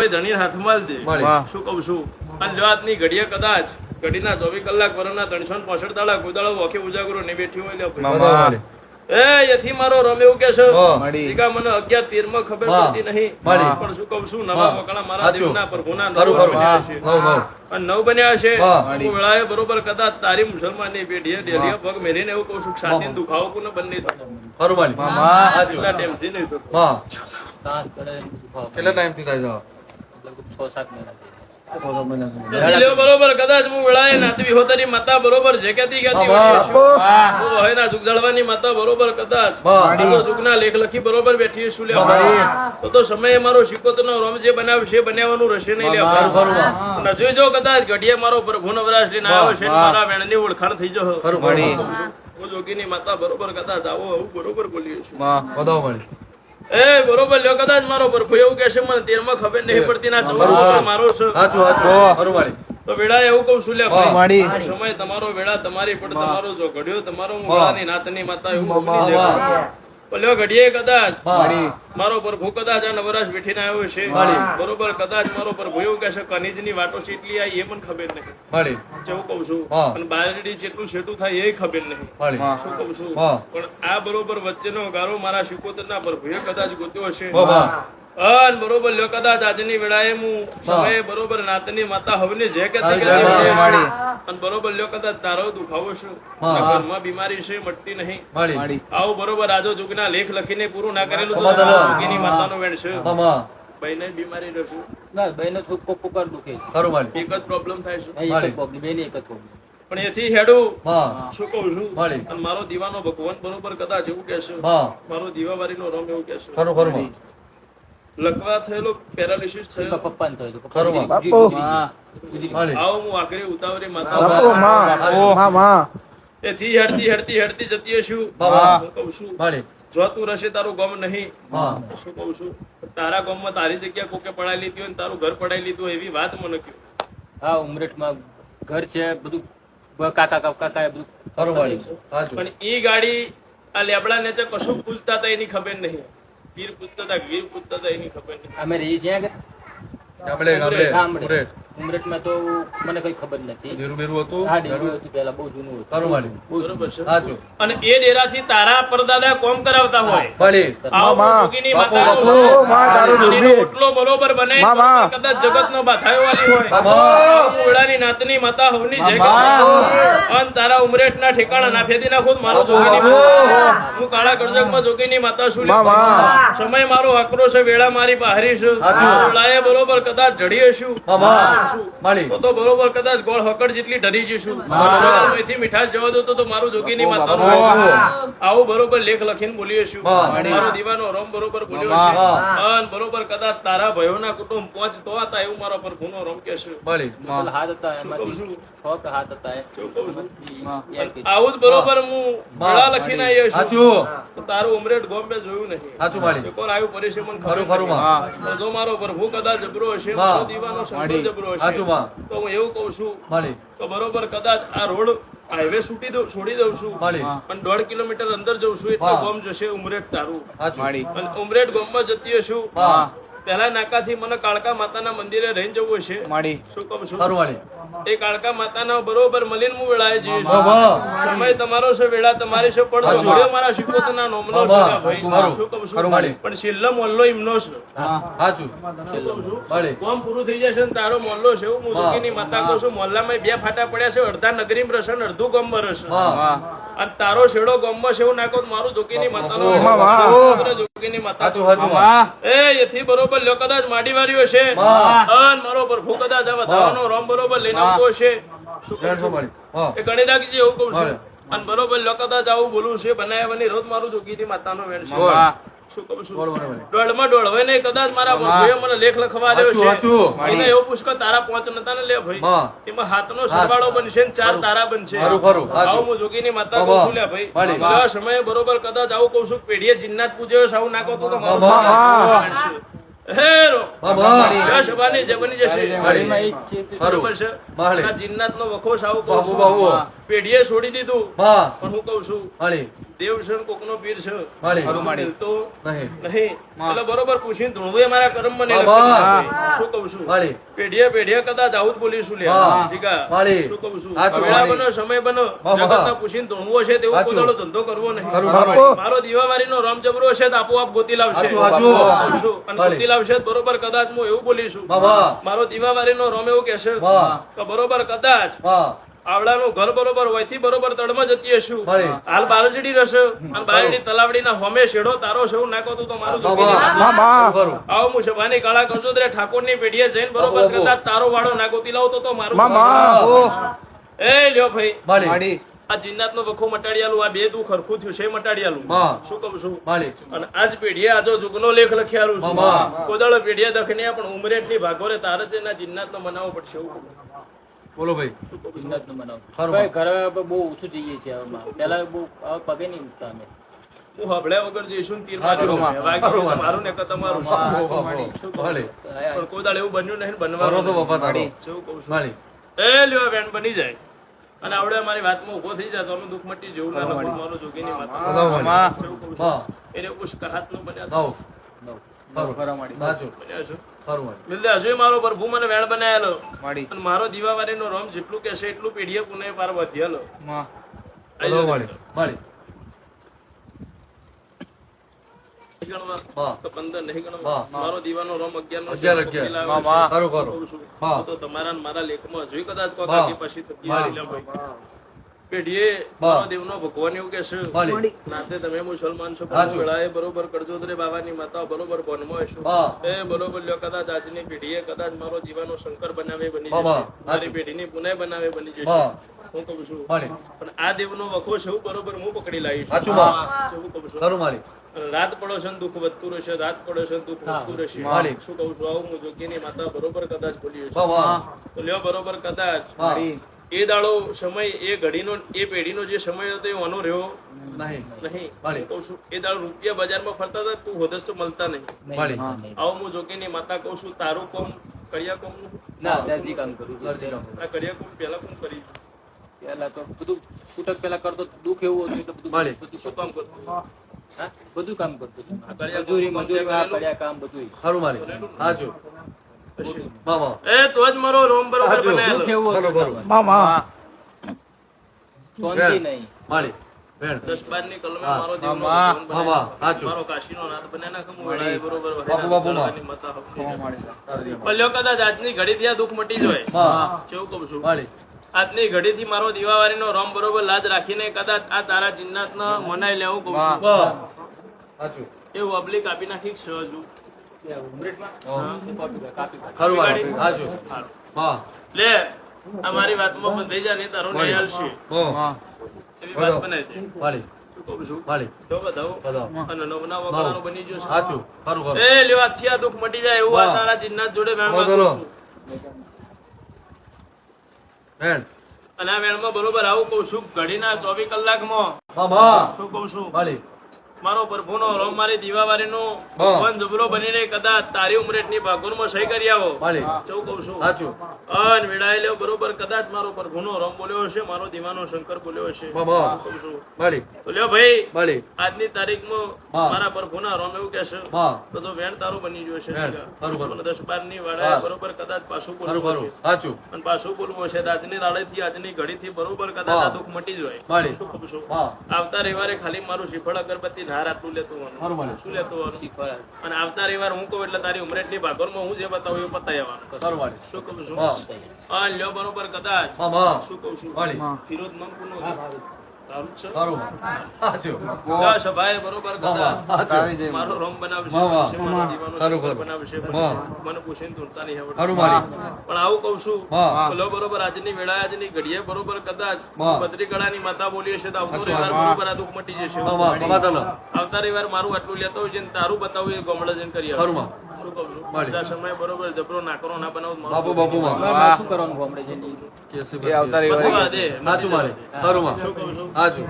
ધણી હાથમાં દે શું કહું છું અને જો આજની ઘડીએ કદાચ ઘડીના 24 કલાક વરના 365 દાડા કોઈ દાડો વખે ઉજાગરો ને બેઠી હોય લે એથી મારો રમ એવું કે છે ટીકા મને 11-13 માં ખબર પડતી નહીં પણ શું કહું છું નવા વકણા મારા દેવના પ્રભુના નવ બન્યા છે અને 9 બન્યા છે હું વેળાએ બરોબર કદાચ તારી મુસલમાનની પેઢીએ ડેલીએ પગ મેરીને એવું કહું છું શાંતિનો દુખાવો કોને બંને થતો ખરું માલી કેટલા ટાઈમથી નહીં થતો કેટલા ટાઈમ થી થાય છે બરોબર કદાચ હું વેળાએ નાતવી હોતાની માતા બરોબર જે કહેતી હોય હું હયના જુગ જળવાની માતા બરોબર કદાચ જુગના લેખ લખી બરોબર બેઠી છું લે તો સમય મારો શિકોતનો રોમ જે બનાવશે બનાવવાનું રહેશે નહીં લે જોઈ જો કદાચ ઘડીએ મારો પ્રભુ નવરાશ લઈને આવ્યો છે મારા વેણની ઓળખાણ થઈ જશે હું જોગીની માતા બરોબર કદાચ આવો આવું બરોબર બોલીએ છું બરોબર લ્યો કદાચ મારો પ્રભુ એવું કહેશે મને 13 માં ખબર નહીં પડતી ના 14 મારો છે તો વેળા એવું કહું છું લે સમય તમારો વેળા તમારી પણ તમારો જો ઘડ્યો તમારો હું વેળાની નાતની માતા એવું બની જાય લ્યો ઘડીએ કદાચ મારો પ્રભુ કદાચ આ નવરાશ બેઠીને આવ્યો છે બરોબર કદાચ મારો પ્રભુ એવું કહેશે કનીજની વાટો ચેટલી આવી એ પણ ખબર નહીં જેવું કઉ છું અને બારડી જેટલું શેટું થાય એ ખબર નહીં શું કઉ છું પણ આ બરોબર વચ્ચેનો ગારો મારા શિકોતરના પ્રભુએ કદાચ ગોત્યો હશે અન બરોબર લ્યો કદાચ આજની વેળાએ હું સમયે બરોબર નાતની માતા હવની જે કહેતી અને બરોબર લ્યો કદાચ તારો દુખાવો છે ઘરમાં બીમારી છે મટતી નહીં આવું બરોબર આજો જુગના લેખ લખીને પૂરું ના કરેલું તો જુગીની માતાનો વેણ છે બહેને બીમારી રહેશે ના બહેને કોકર દુખે એક જ પ્રોબ્લેમ થાય છે એક જ પ્રોબ્લેમ બેને એક જ પ્રોબ્લેમ પણ એથી હેડું શું કહું છું અને મારો દીવાનો ભગવાન બરોબર કદાચ એવું કહેશે મારો દીવાવારીનો રમ એવું કહેશે લકવા થયેલો પેરાલિસિસ થયેલો પપ્પાને થયો આવો હું આખરી ઉતાવળી માતા એથી હેડતી જતી હશું કહું છું જો તું રહેશે તારું ગમ નહીં શું કહું છું તારા ગામમાં તારી જગ્યા કોકે પડાઈ લીધી હોય તારું ઘર પડાઈ લીધું એવી વાત મને કહ્યું હા ઉમરેઠમાં ઘર છે બધું કાકા બધું પણ ઈ ગાડી આ લેબડા ને કશું પૂછતા હતા એની ખબર નહીં વીર પૂછતા હતા વીર પૂછતા હતા એની ખબર નહીં અમે રહી છીએ ઉમરેઠમાં તો મને કઈ ખબર નથી પેલા બહુ જૂનું બરોબર છે અને એ ડેરાથી તારા પરદાદા કોમ કરાવતા હોય ઓટલો બરોબર બને કદાચ જગતનો બાથાયો વાલી હોય ઓળાની નાતની માતા હોની જે અને તારા ઉમરેઠના ઠેકાણા ના ફેદી નાખો મારો જોગીની હું કાળા કરજકમાં જોગીની માતા છું સમય મારો આકરો છે વેળા મારી બહારી છે ઓળાએ બરોબર કદાચ જડી હશું તો બરોબર કદાચ ગોળ હકડ જેટલી ડરી જઈશું એથી મીઠાશ જવા દો તો મારું જોગીની માતાનું આવું બરોબર લેખ લખીને બોલીએ છું મારો દીવાનો રમ બરોબર બોલ્યો છે અને બરોબર કદાચ તારા ભયોના કુટુંબ પહોંચતો હતા એવું મારો પ્રભુનો રમ કે છે હાથ હતા એમાંથી 6 હાથ હતા આવું જ બરોબર હું ભેળા લખીને આવ્યો છું તો તારું ઉમરેઠ ગોમ્બે જોયું નહીં કોણ આવ્યું પરિશ્રમ ખરું જો મારો પ્રભુ કદાચ જબરો હશે મારો દીવાનો જબરો હશે તો હું એવું કઉ છું તો બરોબર કદાચ આ રોડ હાઈવે છોડી દઉં છું અને 1.5 કિલોમીટર અંદર જઉં છું એટલે ગોમ જશે ઉમરેઠ તારું અને ઉમરેઠ ગોમમાં જતી હશું પેલા નાકાથી મને કાળકા માતાના મંદિરે રહીને જવું હશે શું કહું છું એ કાળકા માતાના બરોબર મળીને હું વેળાએ જઈશ સમય તમારો છે વેળા તમારી છે પણ મારા શિકોતના નોમનો છે ભાઈ શું કહું છું પણ છેલ્લો મોલ્લો એમનો છે કોમ પૂરું થઈ જશે ને તારો મોલ્લો છે હું જોગીની માતા કહું છું મોલ્લામાં 2 ફાટા પડ્યા છે અડધા નગરીમાં રહેશે ને અડધું ગામમાં રહેશે અને તારો છેડો ગામમાં છે એવું નાખો મારું જોગીની માતાનો જોગીની માતા એથી બરોબર લ્યો કદાચ માડી વાર્યો છે અને મારો પ્રભુ કદાચ આ વધારાનો રોમ બરોબર લઈને આવતો છે એ ગણી રાખજે એવું કહું છું અને બરોબર લ્યો કદાચ આવું બોલું છે બનાવવાની રોજ મારું જોગીની માતાનો વેણ છે શું કહું છું દોડમાં દોડવાય નહીં કદાચ મારા પ્રભુએ મને લેખ લખવા દેવો છે એને એવું પૂછ કે તારા 5 નતા ને લે ભાઈ એમાં હાથનો સરવાળો બનશે ને 4 તારા બનશે આવું હું જોગીની માતા કહું છું લે ભાઈ સમયે બરોબર કદાચ આવું કહું છું પેઢીએ જિન્નાત પૂજ્યો સાવ નાખો તો મારું હે રો બાબા જય સભાની જય બની જશે ગાડીમાં ઈ જ છે. બરોબર છે માળી. આ જીન્નાતનો વખો સાવ કહું બાબુ છું. બાબુ પેઢીએ છોડી દીધું હા પણ હું કહું છું માળી દેવ છે ને કોકનો પીર છે માળી. તો નહીં નહીં એટલે બરોબર પૂછીને ધૂણવું એ મારા કર્મ મને બાબા. શું કહું છું માળી. પેઢીએ કદાચ આવું જ બોલીશું લે હા. જીગા માળી. શું કહું છું સાચું. વેળા બનો સમય બનો બાબા. જગતના પૂછીને ધૂણવો છે તેવો સાચું. પોતાનો ધંધો કરવો નહીં ખરું, ખરું. મારો દીવાવારીનો રામ જબરો છે તો આપોઆપ ગોતી લાવશે સાચું, સાચું. કહું છું. અને માળી. ગોતી લાવશે તો બરોબર કદાચ હું એવું બોલીશું બાબા. મારો દીવાવારીનો રામ એવું કહેશે વાહ. કે બરોબર કદાચ વાહ આવડાનું ઘર બરોબર હોયથી બરોબર તળમાં જતી હશું માળી. હાલ બારજડી રહેશે અને બારડી તલાવડીના હોમે શેડો તારો છે એવું નાખો તો મારું જોગી નહીં. બાબા ખરું. આવો હું સભાની કાળા કંજોદરે ઠાકોરની પેઢીએ જઈને બરોબર બાબુ. કદાચ તારો વાળો નાગોતી લાવતો તો મારું બાબા. એ લ્યો ભાઈ માળી. આ જીન્નાતનો વખો મટાડિયાલું આ બે દુઃખ હરખું થયું છે મટાડિયાલું હા. શું કહું છું માળી. અને આજ પેઢીએ આજો જુગનો લેખ લખ્યાલું છે બાબા. કોદળ પેઢીએ દખણ્યા પણ ઉમરેટની ભાગોરે તારે જ એના જીન્નાતનો મનાવવો પડશે એવું કહું. બોલો ભાઈ જીન્નાતનું બનાવો. ખરું. ભાઈ ઘરે બહુ ઓછું જઈએ છીએ હવેમાં. પહેલા બહુ હવે પગે નહીં મૂકતા અમે. હું હબળ્યા વગર જઈશું ને તીર હા, માર્યું છે. ખરું. વાગ્યું ખરું. છે મારું ને કે તમારું હા, શું હા, કહું? હા. શું કહું? માળી. પણ કોઈ દાડે એવું બન્યું નહીં ને કરો બનવાનું તો બાપા તારો. નહીં. શું કહું છું? માળી. એ લ્યો વેણ બની જાય અને આવડે મારી વાતમાં ઉભો થઈ જાય તો અમે દુઃખ મટી જેવું ના લખું મારો જોગીની માતા બધાઓ માળી. શું કહું છું? હા એને ઉષ્કા હાથનું બન્યા દાવ નવ. ખરું. ખરા માડી. સાચું બન્યા છે ખરું માળી. મિલદે હજુ મારો પ્રભુ મને વેણ બનાયેલો અને મારો દીવાવારીનો રોમ જેટલું કહેશે એટલું પેઢીએ પુનઃ પાર વધ્યાલો બધાઓ માળી. માળી. નહીં ગણવા હા. તો 15 નહીં ગણવા હા. મારો દીવાનો રોમ 11 નો 11. ખરું, ખરું. કહું છું. હા. તો તમારા ને મારા લેખમાં જોઈ કદાચ કોઈ હા. કાકી પછી થતી હા. હશે લે ભાઈ. પેઢીએ હા. મારો દેવનો ભગવાન એવું કહેશે માળી. નાતે તમે મુસલમાન છો સાચું. વેળાએ બરોબર કરજોદરે બાવાની માતા બરોબર બનમાં હશો હા. એ બરોબર લ્યો કદાચ આજની પેઢીએ કદાચ મારો જીવાનો શંકર બનાવે બની બાબા. જશે મારી પેઢીની પુનઃ બનાવે બની જશે હા. હું કહું છું માળી. પણ આ દેવનો વખો છે એવું બરોબર હું પકડી લાવીશ સાચું બા. એવું કહું છું ખરું માળી. રાત પડો છે ને દુઃખ વધતું રહેશે રાત પડો છે ને દુઃખ વધતું રહેશે માળી. શું કહું છું આવું હું જોગીની માતા બરોબર કદાચ બોલી હશે બાબા. તો લ્યો બરોબર કદાચ હા. એ દાડો સમય એ ઘડીનો એ પેઢીનો જે સમય હતો એ ઓનો રહ્યો નહીં નહીં માળી. કહું છું એ દાડો રૂપિયા બજારમાં ફરતા હતા તું હોદસ તો મળતા નહીં નહીં, માળી. હા, નહીં. આવો હું જોગીની માતા કહું છું તારું કોમ કડિયા કોમ ના દરજી કામ કરું છું. દરજી કામ. આ કડિયા કોમ પેલા કોમ કરી પહેલા તો બધું છૂટક પહેલા કરતો દુઃખ એવું હતું એટલે બધું માળી. બધું શું કામ કરતો હા? બધું કામ કરતો હતો. આ કડિયા મજૂરી કોમ મજૂરી કરેલું? કડિયા કામ બધું ખરું માળી. સાચું હશે. મામા. એ તો જ મારો રોમ બરોબર સાચું. દુઃખ બનાવેલો એવું હતું ખરું, ખરું. કરવાનું. શાંતિ નહીં માળી. વેણ. 10-12 ની કલમે હા. મારો દેવનો હા, ભગવાન હા, બનાવ્યો. સાચું. મારો કાશીનો નાથ બન્યા નાખે હું વેળાએ બરોબર બાપુ, બાપુ, માં. વહેલા માતા હપની. ભલ્યો કદાચ આજની ઘડીથી આ દુઃખ મટી જાય હા. કેવું કહું છું માળી. આજની ઘડીથી મારો દીવાવારીનો રોમ બરોબર લાજ રાખીને કદાચ આ તારા જિન્નાતને મનાઈ લેવું કહું છું વાહ. સાચું. એવું અબલી કાપી નાખી છે હજુ ખરું માળી. સાચું. હારું. હા. લે આ મારી વાતમાં બંધ થઈ જાય ને તારો માળી. ન્યાય હાલશે. હા. એવી વાત બનાવી છે માળી. શું કહું છું માળી. જો બધાઓ બધાઓ. અને નવના વગાડવાનું બની ગયું છે સાચું. ખરું, ખરું. એ લ્યો આજથી આ દુઃખ મટી જાય એવું આ વાહ. તારા જિન્નાત જોડે વેણમાં બધાનો. કહું છું. વેણ. અને આ વેણમાં બરોબર આવું કહું છું ઘડીના 24 કલાકમાં મામા. શું કહું છું માળી. મારો પ્રભુનો રોમ મારી દીવાવારીનો હા. ભગવાન જબરો બનીને કદાચ તારી ઉમરેટની ભાગોરમાં સહી કરી આવો માળી. ચૌ કહું છું સાચું. અન વેડાયેલો બરોબર કદાચ મારો પ્રભુનો રોમ બોલ્યો હશે મારો દીવાનો શંકર બોલ્યો હશે બાબા. કહું છું માળી. તો લ્યો ભાઈ માળી. આજની તારીખમાં હા. મારા પ્રભુના રોમ એવું કહેશે હા. તો વેણ તારું બની ગયું છે વેણ. ખરું, ખરું. 10-12 ની વાળાએ હા. બરોબર કદાચ પાછું ખરું, બોલવું ખરું. હશે સાચું. અને પાછું બોલવું હશે તો આજની દાડેથી આજની ઘડીથી બરોબર કદાચ હા. આ દુઃખ મટી જાય માળી. શું કહું છું હા. આવતા રવિવારે ખાલી મારું શ્રીફળ અગરબત્તી ધાર આટલું લેતું ખરું આવવાનું. માળી. શું લેતું આવવાનું? શીખવાડે. અને આવતા રવિવારે હું કહું એટલે તારી ઉમરેટની ભાગોળમાં હું જે બતાવું એ બતાવી આવવાનું. ખરું માળી. શું કહું છું હા. હા લ્યો બરોબર કદાચ મામા. શું કહું છું માળી. ફિરોજ મંગુનો તારું જ છે? ખરું. સાચું. લ્યો સભાએ બરોબર મામા. કદાચ સાચું. મારો રોમ બનાવશે મામા. પછી મારો દીવાનો ખરું, શંકર ખરું. બનાવશે હા. પછી મને પૂછીને તુરતા નહીં આવડતું. ખરું માળી. પણ આવું કહું છું હા. તો લો બરોબર આજની વેળાએ આજની ઘડીએ બરોબર કદાચ હા. બદ્રીકળાની માતા બોલી હશે તો આવતો અચ્છા. રવિવાર બરોબર આ દુઃખ મટી જશે મામા. મામા ચાલો. આવતા રવિવાર મારું આટલું લેતો હોય છે ને તારું બતાવું એ ગમડે જઈને કરી ખરું આવું. માં. શું કહું છું માળી. બધા સમય બરોબર જબરો નાકરો ના બનાવું મારું બાપુ, બાપુ માં. મારે શું કરવાનું ગામડે જઈને? એ આવતા બતાવવા દે, સાચું માળી. ખરું માં. શું કહું છું સાચું.